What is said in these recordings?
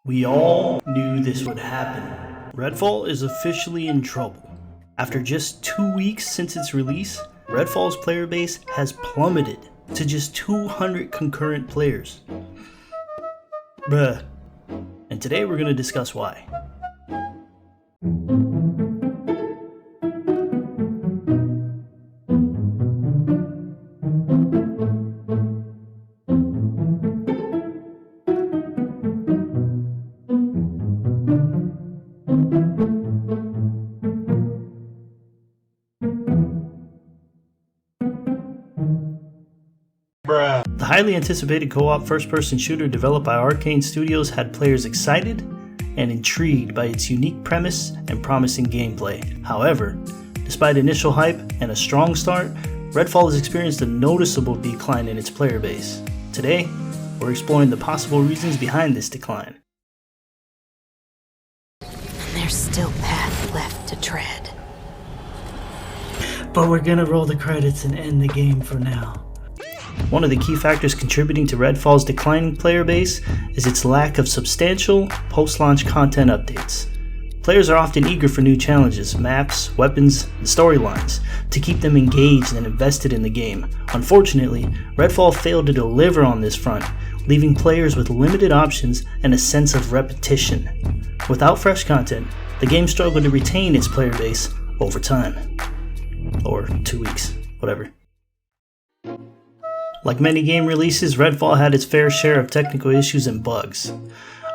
We all knew this would happen. RedFall is officially in trouble. After just 2 weeks since its release, RedFall's player base has plummeted to just 200 concurrent players. Bruh. And today we're going to discuss why. The highly anticipated co-op first-person shooter developed by Arcane Studios had players excited and intrigued by its unique premise and promising gameplay. However, despite initial hype and a strong start, RedFall has experienced a noticeable decline in its player base. Today, we're exploring the possible reasons behind this decline. There's still path left to tread. But we're gonna roll the credits and end the game for now. One of the key factors contributing to RedFall's declining player base is its lack of substantial post-launch content updates. Players are often eager for new challenges, maps, weapons, and storylines to keep them engaged and invested in the game. Unfortunately, RedFall failed to deliver on this front, leaving players with limited options and a sense of repetition. Without fresh content, the game struggled to retain its player base over time. Or 2 weeks, whatever. Like many game releases, RedFall had its fair share of technical issues and bugs.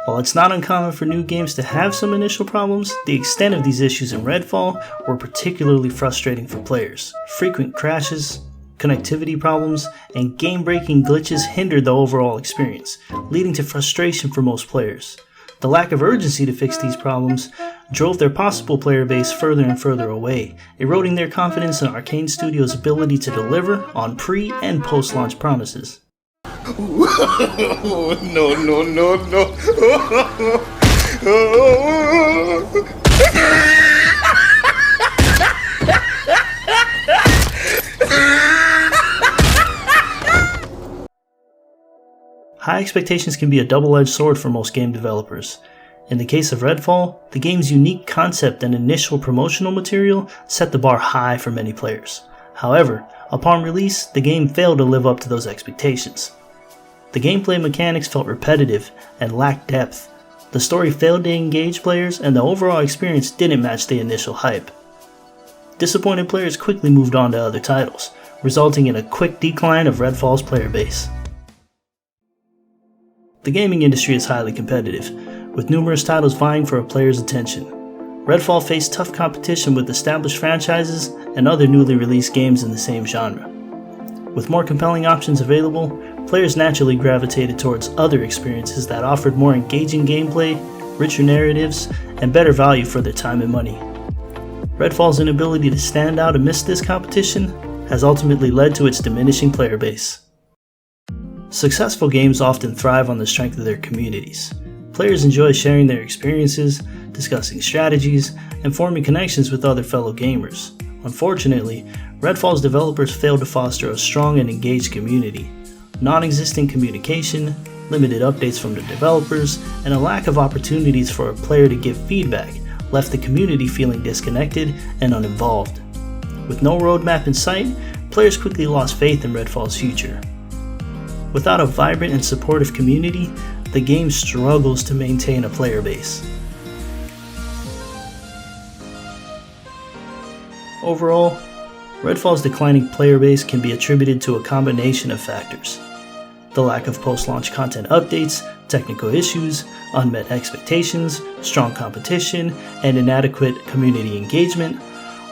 While it's not uncommon for new games to have some initial problems, the extent of these issues in RedFall were particularly frustrating for players. Frequent crashes, connectivity problems, and game-breaking glitches hindered the overall experience, leading to frustration for most players. The lack of urgency to fix these problems drove their possible player base further and further away, eroding their confidence in Arcane Studios' ability to deliver on pre- and post-launch promises. No. High expectations can be a double-edged sword for most game developers. In the case of RedFall, the game's unique concept and initial promotional material set the bar high for many players. However, upon release, the game failed to live up to those expectations. The gameplay mechanics felt repetitive and lacked depth. The story failed to engage players, and the overall experience didn't match the initial hype. Disappointed players quickly moved on to other titles, resulting in a quick decline of RedFall's player base. The gaming industry is highly competitive, with numerous titles vying for a player's attention. RedFall faced tough competition with established franchises and other newly released games in the same genre. With more compelling options available, players naturally gravitated towards other experiences that offered more engaging gameplay, richer narratives, and better value for their time and money. RedFall's inability to stand out amidst this competition has ultimately led to its diminishing player base. Successful games often thrive on the strength of their communities. Players enjoy sharing their experiences, discussing strategies, and forming connections with other fellow gamers. Unfortunately, RedFall's developers failed to foster a strong and engaged community. Non-existent communication, limited updates from the developers, and a lack of opportunities for a player to give feedback left the community feeling disconnected and uninvolved. With no roadmap in sight, players quickly lost faith in RedFall's future. Without a vibrant and supportive community, the game struggles to maintain a player base. Overall, RedFall's declining player base can be attributed to a combination of factors. The lack of post-launch content updates, technical issues, unmet expectations, strong competition, and inadequate community engagement.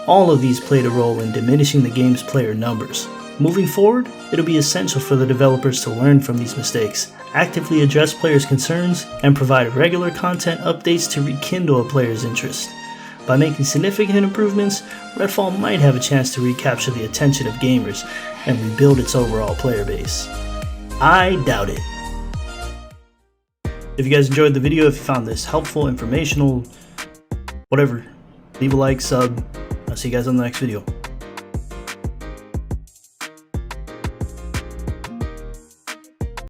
All of these played a role in diminishing the game's player numbers. Moving forward, it'll be essential for the developers to learn from these mistakes, actively address players' concerns, and provide regular content updates to rekindle a player's interest. By making significant improvements, RedFall might have a chance to recapture the attention of gamers and rebuild its overall player base. I doubt it. If you guys enjoyed the video, if you found this helpful, informational, whatever, leave a like, sub. I'll see you guys on the next video.